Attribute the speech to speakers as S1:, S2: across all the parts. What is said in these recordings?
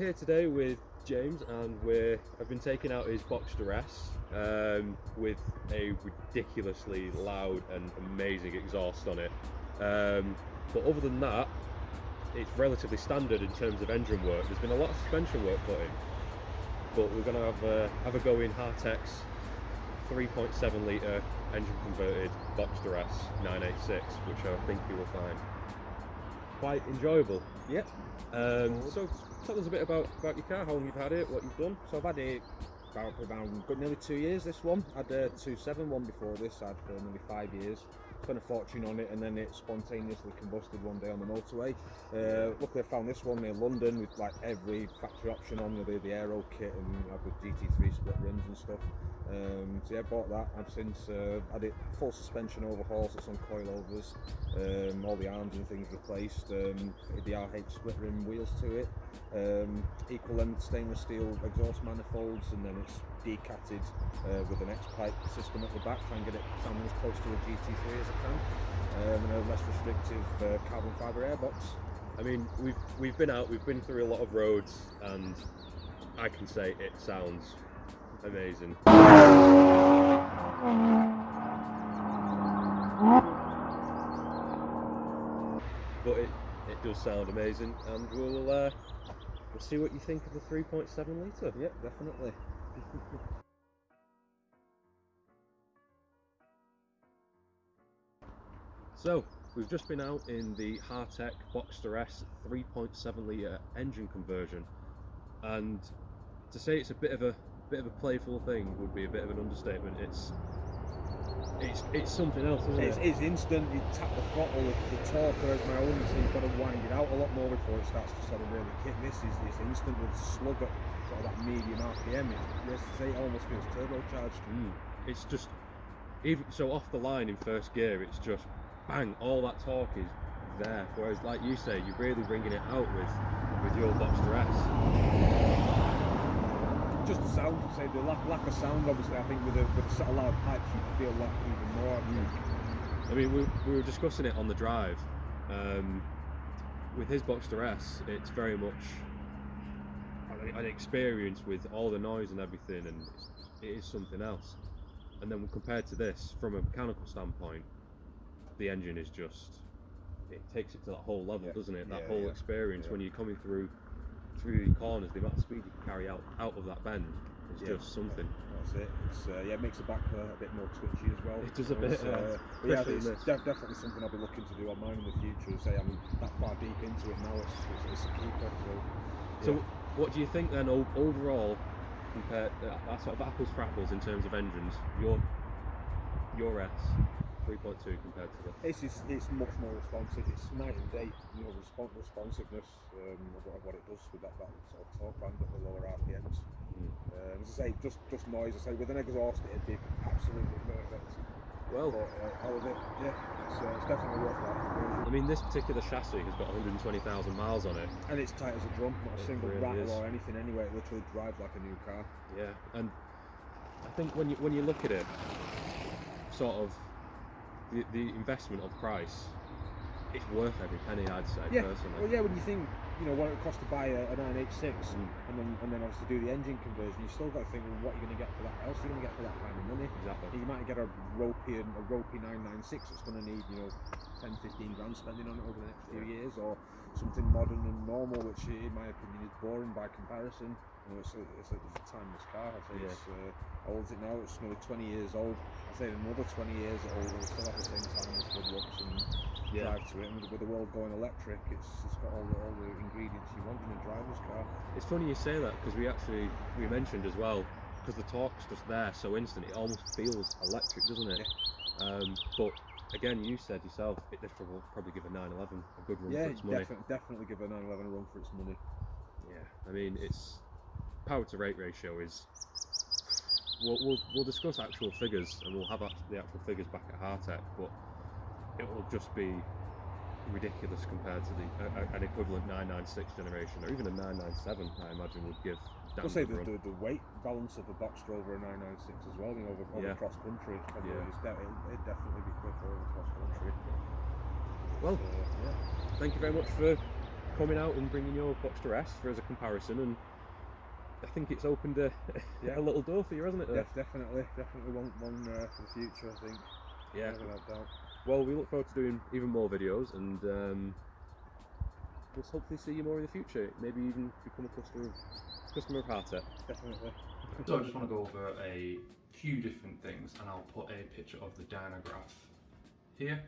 S1: here today with James, and I've been taking out his Boxster S with a ridiculously loud and amazing exhaust on it. But other than that, it's relatively standard in terms of engine work. There's been a lot of suspension work put in, but we're going to have a go in Hartech's 3.7 litre engine converted Boxster S 986, which I think you will find quite enjoyable.
S2: Yep.
S1: So tell us a bit about your car, how long you've had it, what you've done.
S2: So I've had it about nearly 2 years, this one. I had a 2.7 one before this, I had for nearly 5 years. Spent a fortune on it, and then it spontaneously combusted one day on the motorway. Luckily I found this one near London with like every factory option on, with the aero kit and had the GT3 split rims and stuff. So yeah, bought that. I've since had it full suspension overhaul, so some coilovers, all the arms and things replaced, fitted the RH split rim wheels to it, equal length stainless steel exhaust manifolds, and then it's decatted with an X-pipe system at the back, try and get it sounding as close to a GT3 as I can, and a less restrictive carbon fibre airbox.
S1: I mean, we've been out, we've been through a lot of roads, and I can say it sounds amazing. But it does sound amazing, and we'll see what you think of the 3.7 litre.
S2: Yeah, definitely.
S1: So, we've just been out in the Hartech Boxster S 3.7 litre engine conversion, and to say it's a bit of a playful thing would be a bit of an understatement. It's something else, isn't it?
S2: It's instant. You tap the throttle, the torque is my own, so you've got to wind it out a lot more before it starts to sort of really kick. This is instant with slug at sort of that medium RPM. It almost feels turbocharged.
S1: It's just, even so off the line in first gear, it's just bang, all that torque is there. Whereas, like you say, you're really bringing it out with your Boxster S.
S2: Just the sound, say the lack of sound. Obviously, I think with a set of loud pipes, you feel that even more.
S1: I mean, we were discussing it on the drive. With his Boxster S, it's very much an experience with all the noise and everything, and it is something else. And then compared to this, from a mechanical standpoint, the engine is just, it takes it to that whole level, doesn't it? That whole experience when you're coming through the corners, the amount of speed you can carry out of that bend is just something.
S2: That's it. It's it makes the back a bit more twitchy as well.
S1: It does a bit.
S2: It's definitely something I'll be looking to do on mine in the future. Say I'm that far deep into it now. It's a keeper.
S1: So what do you think then overall, compared that sort of apples for apples in terms of engines? Your S 3.2 compared to this?
S2: It's much more responsive. It's night and day, responsiveness of what it does with that sort of torque band at the lower RPMs. As I say, just noise. I say with an exhaust it'd be absolutely perfect.
S1: Well,
S2: but how was it? Yeah, it's definitely worthwhile.
S1: I mean, this particular chassis has got 120,000 miles on it,
S2: and it's tight as a drum. Not a single rattle or anything anyway. It literally drives like a new car.
S1: Yeah, and I think when you look at it, sort of. The investment of price, it's worth every penny, I'd say, personally.
S2: Well, yeah, when you think, what it costs to buy a 986 and then obviously do the engine conversion, you still got to think, well, what you're going to get for that else, you're going to get for that kind of money.
S1: Exactly.
S2: You might get a ropey 996 that's going to need, 10-15 grand spending on it over the next few years, or something modern and normal, which in my opinion is boring by comparison. It's a timeless car. I say how old is it now? It's nearly 20 years old. I say another 20 years old, it'll still have the same timeless good looks and drive to it. And with the world going electric, it's got all the ingredients you want in a driver's car.
S1: It's funny you say that, because we mentioned as well, because the torque's just there so instant, it almost feels electric, doesn't it? But again, you said yourself, this will probably give a 911 a good run for its money.
S2: Definitely give a 911 a run for its money.
S1: Yeah, I mean, it's power to rate ratio is. We'll discuss actual figures, and we'll have the actual figures back at Hartech, but it will just be ridiculous compared to an equivalent 996 generation, or even a 997. I imagine would give.
S2: I'll say the weight balance of a Boxster over a 996 as well. Over cross country, it'd definitely be quicker over cross country.
S1: Well, thank you very much for coming out and bringing your Boxster S for as a comparison, and I think it's opened a little door for you, hasn't it?
S2: Definitely one for the future, I think.
S1: Yeah,
S2: without doubt.
S1: Well, we look forward to doing even more videos, and we'll hopefully see you more in the future. Maybe even become a customer of Hartech.
S2: Definitely.
S3: So I just want to go over a few different things, and I'll put a picture of the dyno graph here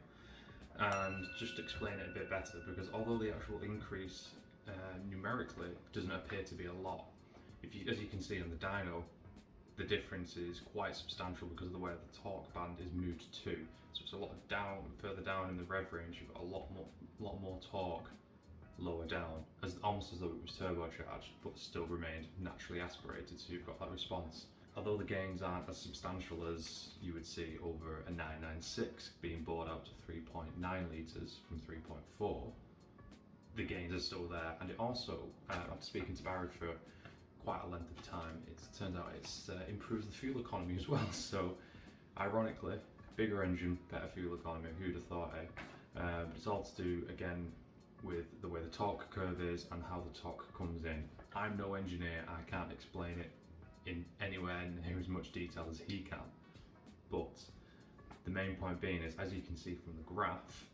S3: and just explain it a bit better, because although the actual increase numerically doesn't appear to be a lot, as you can see on the dyno, the difference is quite substantial because of the way the torque band is moved to. So it's a lot further down in the rev range. You've got a lot more torque lower down, almost as though it was turbocharged, but still remained naturally aspirated. So you've got that response. Although the gains aren't as substantial as you would see over a 996 being bored out to 3.9 litres from 3.4, the gains are still there. And it also, after speaking to Barry for quite a length of time, it turns out it's improves the fuel economy as well. So ironically, bigger engine, better fuel economy, who'd have thought, eh? But it's all to do, again, with the way the torque curve is and how the torque comes in. I'm no engineer, I can't explain it in anywhere near as much detail as he can, but the main point being is, as you can see from the graph,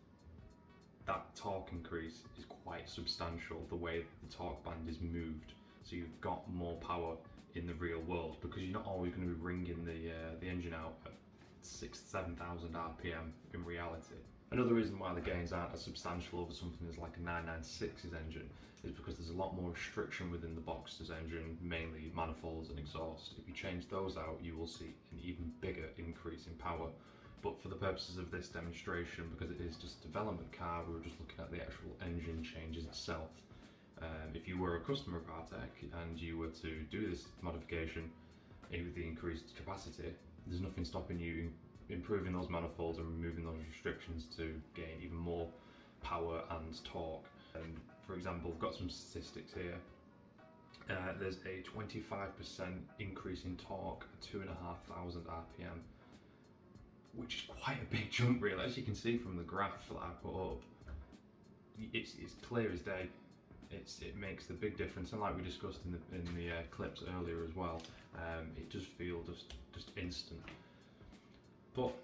S3: that torque increase is quite substantial, the way the torque band is moved. So you've got more power in the real world, because you're not always going to be wringing the engine out at 6,000-7,000 RPM in reality. Another reason why the gains aren't as substantial over something as like a 996's engine is because there's a lot more restriction within the Boxster's engine, mainly manifolds and exhaust. If you change those out, you will see an even bigger increase in power. But for the purposes of this demonstration, because it is just a development car, we were just looking at the actual engine changes itself. If you were a customer of Hartech and you were to do this modification with the increased capacity, there's nothing stopping you improving those manifolds and removing those restrictions to gain even more power and torque. For example, we've got some statistics here. There's a 25% increase in torque at 2,500 RPM, which is quite a big jump really. As you can see from the graph that I put up, it's clear as day. It makes the big difference, and like we discussed in the clips earlier as well, it does feel just instant. But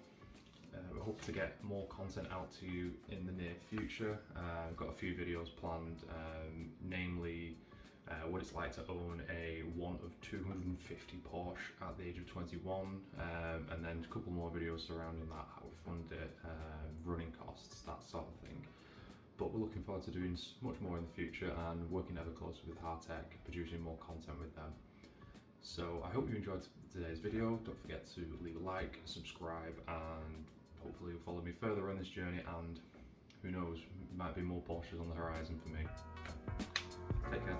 S3: we hope to get more content out to you in the near future. I've got a few videos planned, namely what it's like to own a one of 250 Porsche at the age of 21, and then a couple more videos surrounding that, how we fund it, running costs, that sort of thing. But we're looking forward to doing much more in the future and working ever closer with Hartech, producing more content with them. So I hope you enjoyed today's video. Don't forget to leave a like, subscribe, and hopefully you'll follow me further on this journey, and who knows, might be more Porsches on the horizon for me. Take care.